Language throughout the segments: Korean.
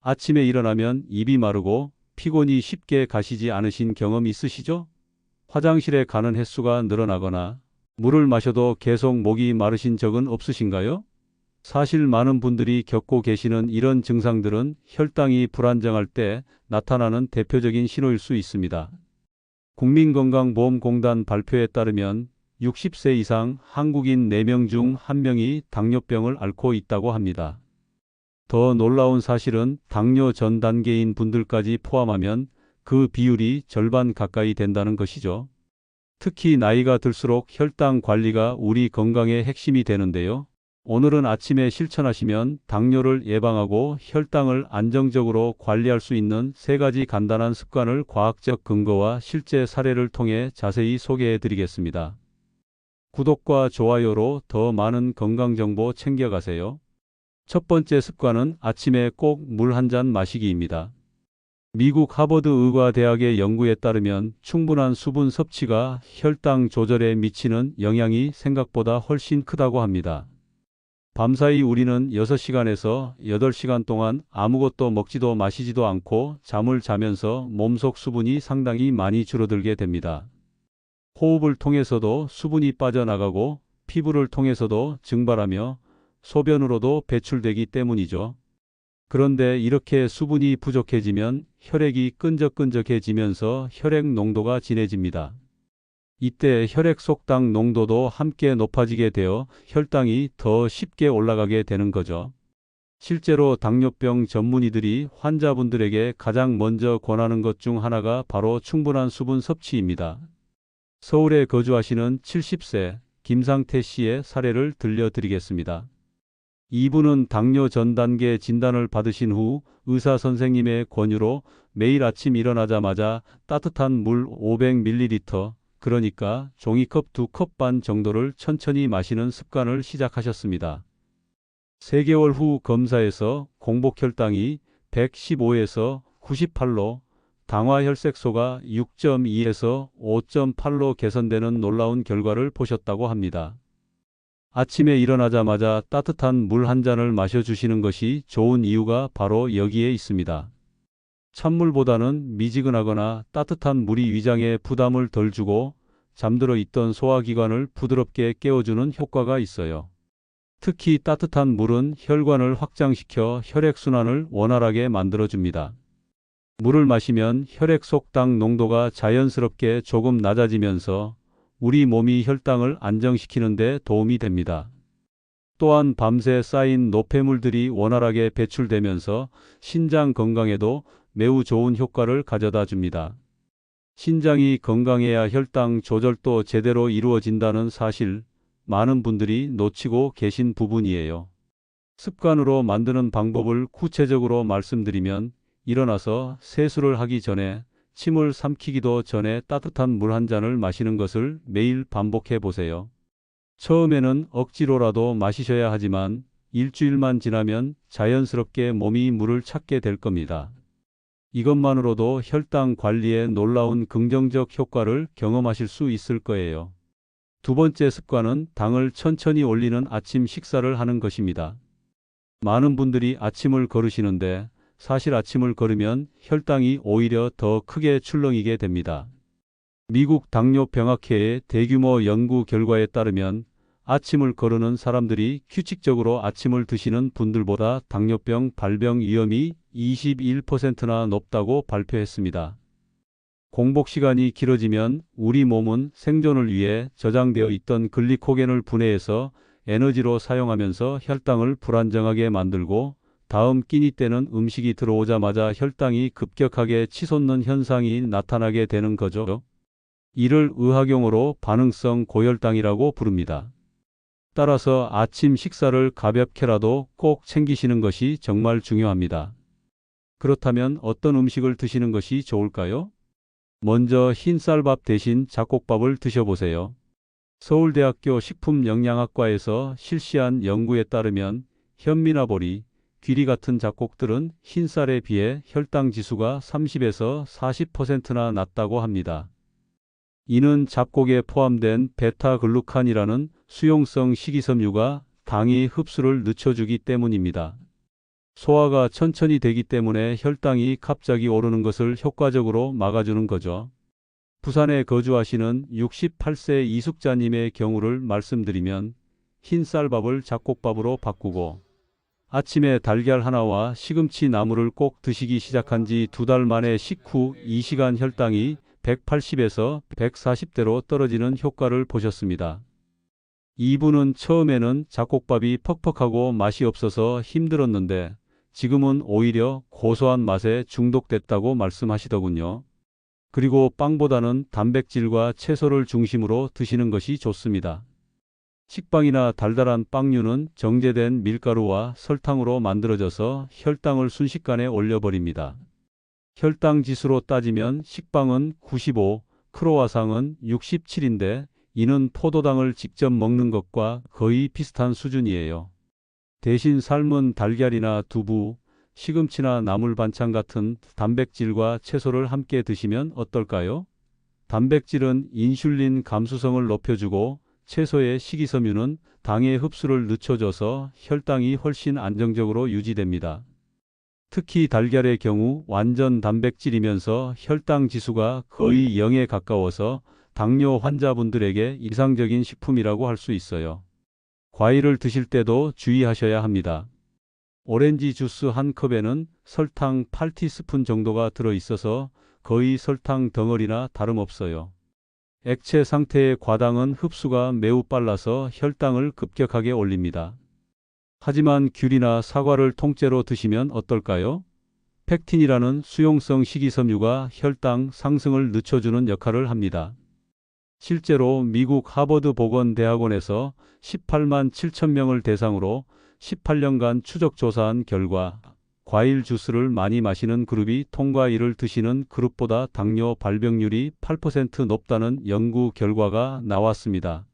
아침에 일어나면 입이 마르고 피곤이 쉽게 가시지 않으신 경험 있으시죠? 화장실에 가는 횟수가 늘어나거나 물을 마셔도 계속 목이 마르신 적은 없으신가요? 사실 많은 분들이 겪고 계시는 이런 증상들은 혈당이 불안정할 때 나타나는 대표적인 신호일 수 있습니다. 국민건강보험공단 발표에 따르면 60세 이상 한국인 4명 중 1명이 당뇨병을 앓고 있다고 합니다. 더 놀라운 사실은 당뇨 전 단계인 분들까지 포함하면 그 비율이 절반 가까이 된다는 것이죠. 특히 나이가 들수록 혈당 관리가 우리 건강의 핵심이 되는데요. 오늘은 아침에 실천하시면 당뇨를 예방하고 혈당을 안정적으로 관리할 수 있는 3가지 간단한 습관을 과학적 근거와 실제 사례를 통해 자세히 소개해 드리겠습니다. 구독과 좋아요로 더 많은 건강정보 챙겨가세요. 첫 번째 습관은 아침에 꼭 물 한 잔 마시기입니다. 미국 하버드 의과대학의 연구에 따르면 충분한 수분 섭취가 혈당 조절에 미치는 영향이 생각보다 훨씬 크다고 합니다. 밤사이 우리는 6시간에서 8시간 동안 아무것도 먹지도 마시지도 않고 잠을 자면서 몸속 수분이 상당히 많이 줄어들게 됩니다. 호흡을 통해서도 수분이 빠져나가고 피부를 통해서도 증발하며 소변으로도 배출되기 때문이죠. 그런데 이렇게 수분이 부족해지면 혈액이 끈적끈적해지면서 혈액 농도가 진해집니다. 이때 혈액 속당 농도도 함께 높아지게 되어 혈당이 더 쉽게 올라가게 되는 거죠. 실제로 당뇨병 전문의들이 환자분들에게 가장 먼저 권하는 것 중 하나가 바로 충분한 수분 섭취입니다. 서울에 거주하시는 70세 김상태 씨의 사례를 들려드리겠습니다. 이분은 당뇨 전 단계 진단을 받으신 후 의사 선생님의 권유로 매일 아침 일어나자마자 따뜻한 물 500ml, 그러니까 종이컵 2컵 반 정도를 천천히 마시는 습관을 시작하셨습니다. 3개월 후 검사에서 공복 혈당이 115에서 98로, 당화 혈색소가 6.2에서 5.8로 개선되는 놀라운 결과를 보셨다고 합니다. 아침에 일어나자마자 따뜻한 물 한 잔을 마셔주시는 것이 좋은 이유가 바로 여기에 있습니다. 찬물보다는 미지근하거나 따뜻한 물이 위장에 부담을 덜 주고 잠들어 있던 소화기관을 부드럽게 깨워주는 효과가 있어요. 특히 따뜻한 물은 혈관을 확장시켜 혈액순환을 원활하게 만들어줍니다. 물을 마시면 혈액 속 당 농도가 자연스럽게 조금 낮아지면서 우리 몸이 혈당을 안정시키는 데 도움이 됩니다. 또한 밤새 쌓인 노폐물들이 원활하게 배출되면서 신장 건강에도 매우 좋은 효과를 가져다 줍니다. 신장이 건강해야 혈당 조절도 제대로 이루어진다는 사실, 많은 분들이 놓치고 계신 부분이에요. 습관으로 만드는 방법을 구체적으로 말씀드리면, 일어나서 세수를 하기 전에 침을 삼키기도 전에 따뜻한 물 한 잔을 마시는 것을 매일 반복해 보세요. 처음에는 억지로라도 마시셔야 하지만 일주일만 지나면 자연스럽게 몸이 물을 찾게 될 겁니다. 이것만으로도 혈당 관리에 놀라운 긍정적 효과를 경험하실 수 있을 거예요. 두 번째 습관은 당을 천천히 올리는 아침 식사를 하는 것입니다. 많은 분들이 아침을 거르시는데 사실 아침을 거르면 혈당이 오히려 더 크게 출렁이게 됩니다. 미국 당뇨병학회의 대규모 연구 결과에 따르면 아침을 거르는 사람들이 규칙적으로 아침을 드시는 분들보다 당뇨병 발병 위험이 21%나 높다고 발표했습니다. 공복 시간이 길어지면 우리 몸은 생존을 위해 저장되어 있던 글리코겐을 분해해서 에너지로 사용하면서 혈당을 불안정하게 만들고, 다음 끼니 때는 음식이 들어오자마자 혈당이 급격하게 치솟는 현상이 나타나게 되는 거죠. 이를 의학용어로 반응성 고혈당이라고 부릅니다. 따라서 아침 식사를 가볍게라도 꼭 챙기시는 것이 정말 중요합니다. 그렇다면 어떤 음식을 드시는 것이 좋을까요? 먼저 흰쌀밥 대신 잡곡밥을 드셔보세요. 서울대학교 식품영양학과에서 실시한 연구에 따르면 현미나 보리, 귀리 같은 잡곡들은 흰쌀에 비해 혈당 지수가 30에서 40%나 낮다고 합니다. 이는 잡곡에 포함된 베타글루칸이라는 수용성 식이섬유가 당의 흡수를 늦춰주기 때문입니다. 소화가 천천히 되기 때문에 혈당이 갑자기 오르는 것을 효과적으로 막아주는 거죠. 부산에 거주하시는 68세 이숙자님의 경우를 말씀드리면 흰쌀밥을 잡곡밥으로 바꾸고 아침에 달걀 하나와 시금치 나물을 꼭 드시기 시작한 지 2달 만에 식후 2시간 혈당이 180에서 140대로 떨어지는 효과를 보셨습니다. 이분은 처음에는 잡곡밥이 퍽퍽하고 맛이 없어서 힘들었는데 지금은 오히려 고소한 맛에 중독됐다고 말씀하시더군요. 그리고 빵보다는 단백질과 채소를 중심으로 드시는 것이 좋습니다. 식빵이나 달달한 빵류는 정제된 밀가루와 설탕으로 만들어져서 혈당을 순식간에 올려버립니다. 혈당 지수로 따지면 식빵은 95, 크로와상은 67인데 이는 포도당을 직접 먹는 것과 거의 비슷한 수준이에요. 대신 삶은 달걀이나 두부, 시금치나 나물 반찬 같은 단백질과 채소를 함께 드시면 어떨까요? 단백질은 인슐린 감수성을 높여주고 채소의 식이섬유는 당의 흡수를 늦춰줘서 혈당이 훨씬 안정적으로 유지됩니다. 특히 달걀의 경우 완전 단백질이면서 혈당 지수가 거의 0에 가까워서 당뇨 환자분들에게 이상적인 식품이라고 할 수 있어요. 과일을 드실 때도 주의하셔야 합니다. 오렌지 주스 한 컵에는 설탕 8티스푼 정도가 들어있어서 거의 설탕 덩어리나 다름없어요. 액체 상태의 과당은 흡수가 매우 빨라서 혈당을 급격하게 올립니다. 하지만 귤이나 사과를 통째로 드시면 어떨까요? 펙틴이라는 수용성 식이섬유가 혈당 상승을 늦춰주는 역할을 합니다. 실제로 미국 하버드 보건대학원에서 18만 7천 명을 대상으로 18년간 추적 조사한 결과 과일 주스를 많이 마시는 그룹이 통과일을 드시는 그룹보다 당뇨 발병률이 8% 높다는 연구 결과가 나왔습니다.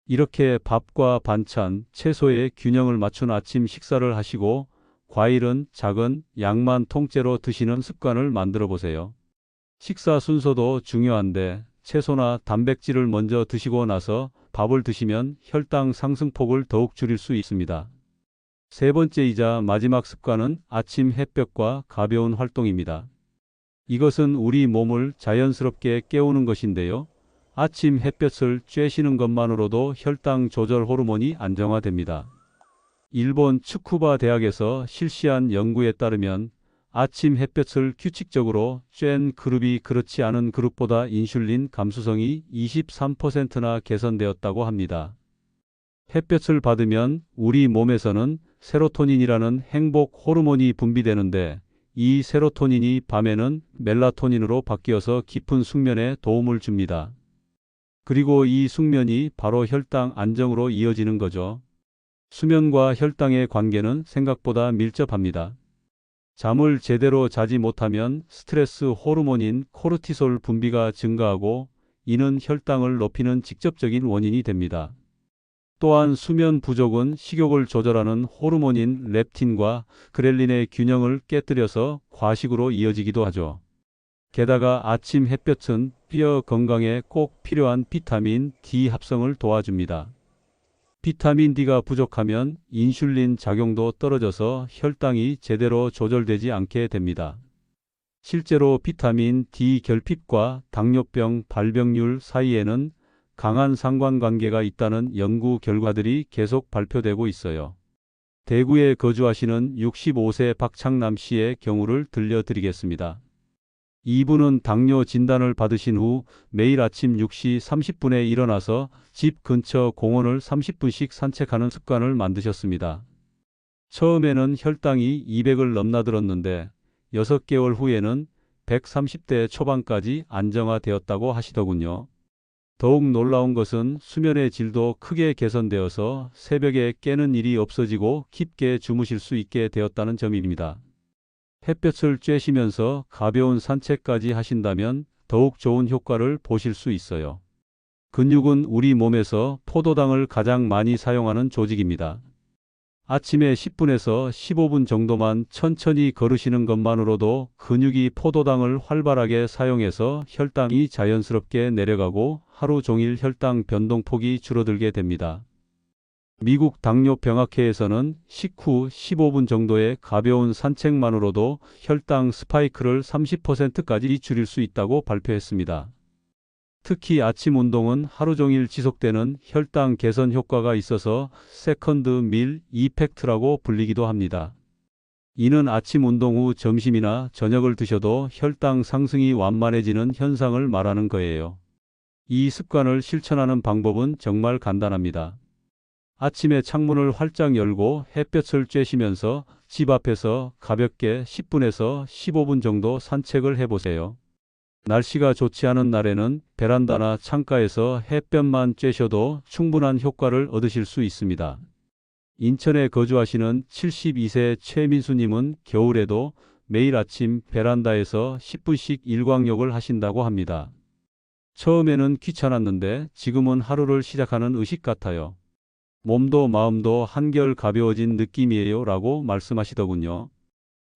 이렇게 밥과 반찬, 채소의 균형을 맞춘 아침 식사를 하시고 과일은 작은 양만 통째로 드시는 습관을 만들어 보세요. 식사 순서도 중요한데 채소나 단백질을 먼저 드시고 나서 밥을 드시면 혈당 상승폭을 더욱 줄일 수 있습니다. 세 번째이자 마지막 습관은 아침 햇볕과 가벼운 활동입니다. 이것은 우리 몸을 자연스럽게 깨우는 것인데요. 아침 햇볕을 쬐시는 것만으로도 혈당 조절 호르몬이 안정화됩니다. 일본 츠쿠바 대학에서 실시한 연구에 따르면 아침 햇볕을 규칙적으로 쬐는 그룹이 그렇지 않은 그룹보다 인슐린 감수성이 23%나 개선되었다고 합니다. 햇볕을 받으면 우리 몸에서는 세로토닌이라는 행복 호르몬이 분비되는데 이 세로토닌이 밤에는 멜라토닌으로 바뀌어서 깊은 숙면에 도움을 줍니다. 그리고 이 숙면이 바로 혈당 안정으로 이어지는 거죠. 수면과 혈당의 관계는 생각보다 밀접합니다. 잠을 제대로 자지 못하면 스트레스 호르몬인 코르티솔 분비가 증가하고 이는 혈당을 높이는 직접적인 원인이 됩니다. 또한 수면 부족은 식욕을 조절하는 호르몬인 렙틴과 그렐린의 균형을 깨뜨려서 과식으로 이어지기도 하죠. 게다가 아침 햇볕은 뼈 건강에 꼭 필요한 비타민 D 합성을 도와줍니다. 비타민 D가 부족하면 인슐린 작용도 떨어져서 혈당이 제대로 조절되지 않게 됩니다. 실제로 비타민 D 결핍과 당뇨병 발병률 사이에는 강한 상관관계가 있다는 연구 결과들이 계속 발표되고 있어요. 대구에 거주하시는 65세 박창남 씨의 경우를 들려드리겠습니다. 이분은 당뇨 진단을 받으신 후 매일 아침 6시 30분에 일어나서 집 근처 공원을 30분씩 산책하는 습관을 만드셨습니다. 처음에는 혈당이 200을 넘나들었는데 6개월 후에는 130대 초반까지 안정화되었다고 하시더군요. 더욱 놀라운 것은 수면의 질도 크게 개선되어서 새벽에 깨는 일이 없어지고 깊게 주무실 수 있게 되었다는 점입니다. 햇볕을 쬐시면서 가벼운 산책까지 하신다면 더욱 좋은 효과를 보실 수 있어요. 근육은 우리 몸에서 포도당을 가장 많이 사용하는 조직입니다. 아침에 10분에서 15분 정도만 천천히 걸으시는 것만으로도 근육이 포도당을 활발하게 사용해서 혈당이 자연스럽게 내려가고 하루 종일 혈당 변동폭이 줄어들게 됩니다. 미국 당뇨병학회에서는 식후 15분 정도의 가벼운 산책만으로도 혈당 스파이크를 30%까지 줄일 수 있다고 발표했습니다. 특히 아침 운동은 하루 종일 지속되는 혈당 개선 효과가 있어서 세컨드 밀 이펙트라고 불리기도 합니다. 이는 아침 운동 후 점심이나 저녁을 드셔도 혈당 상승이 완만해지는 현상을 말하는 거예요. 이 습관을 실천하는 방법은 정말 간단합니다. 아침에 창문을 활짝 열고 햇볕을 쬐시면서 집 앞에서 가볍게 10분에서 15분 정도 산책을 해보세요. 날씨가 좋지 않은 날에는 베란다나 창가에서 햇볕만 쬐셔도 충분한 효과를 얻으실 수 있습니다. 인천에 거주하시는 72세 최민수님은 겨울에도 매일 아침 베란다에서 10분씩 일광욕을 하신다고 합니다. 처음에는 귀찮았는데 지금은 하루를 시작하는 의식 같아요. 몸도 마음도 한결 가벼워진 느낌이에요 라고 말씀하시더군요.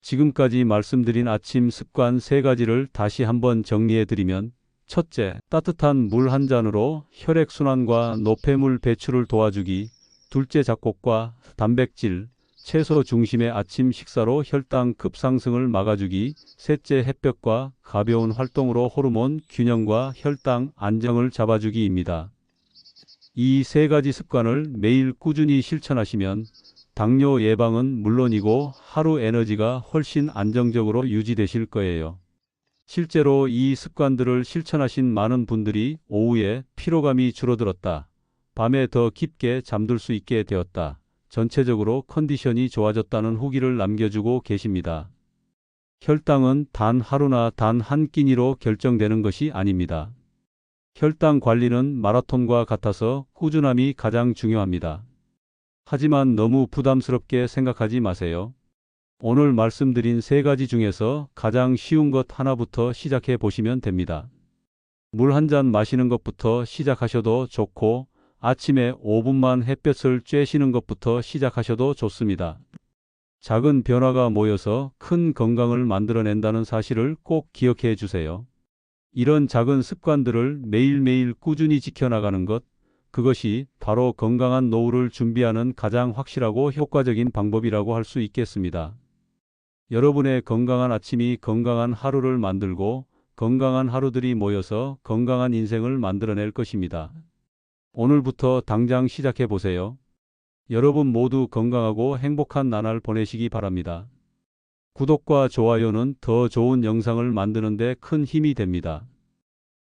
지금까지 말씀드린 아침 습관 3가지를 다시 한번 정리해드리면, 첫째, 따뜻한 물 한 잔으로 혈액순환과 노폐물 배출을 도와주기. 둘째, 잡곡과 단백질, 채소 중심의 아침 식사로 혈당 급상승을 막아주기. 셋째, 햇볕과 가벼운 활동으로 호르몬 균형과 혈당 안정을 잡아주기입니다. 이 3가지 습관을 매일 꾸준히 실천하시면 당뇨 예방은 물론이고 하루 에너지가 훨씬 안정적으로 유지되실 거예요. 실제로 이 습관들을 실천하신 많은 분들이 오후에 피로감이 줄어들었다, 밤에 더 깊게 잠들 수 있게 되었다, 전체적으로 컨디션이 좋아졌다는 후기를 남겨주고 계십니다. 혈당은 단 하루나 단 한 끼니로 결정되는 것이 아닙니다. 혈당 관리는 마라톤과 같아서 꾸준함이 가장 중요합니다. 하지만 너무 부담스럽게 생각하지 마세요. 오늘 말씀드린 3가지 중에서 가장 쉬운 것 하나부터 시작해 보시면 됩니다. 물 한 잔 마시는 것부터 시작하셔도 좋고, 아침에 5분만 햇볕을 쬐시는 것부터 시작하셔도 좋습니다. 작은 변화가 모여서 큰 건강을 만들어낸다는 사실을 꼭 기억해 주세요. 이런 작은 습관들을 매일매일 꾸준히 지켜나가는 것, 그것이 바로 건강한 노후를 준비하는 가장 확실하고 효과적인 방법이라고 할 수 있겠습니다. 여러분의 건강한 아침이 건강한 하루를 만들고 건강한 하루들이 모여서 건강한 인생을 만들어낼 것입니다. 오늘부터 당장 시작해 보세요. 여러분 모두 건강하고 행복한 나날 보내시기 바랍니다. 구독과 좋아요는 더 좋은 영상을 만드는 데 큰 힘이 됩니다.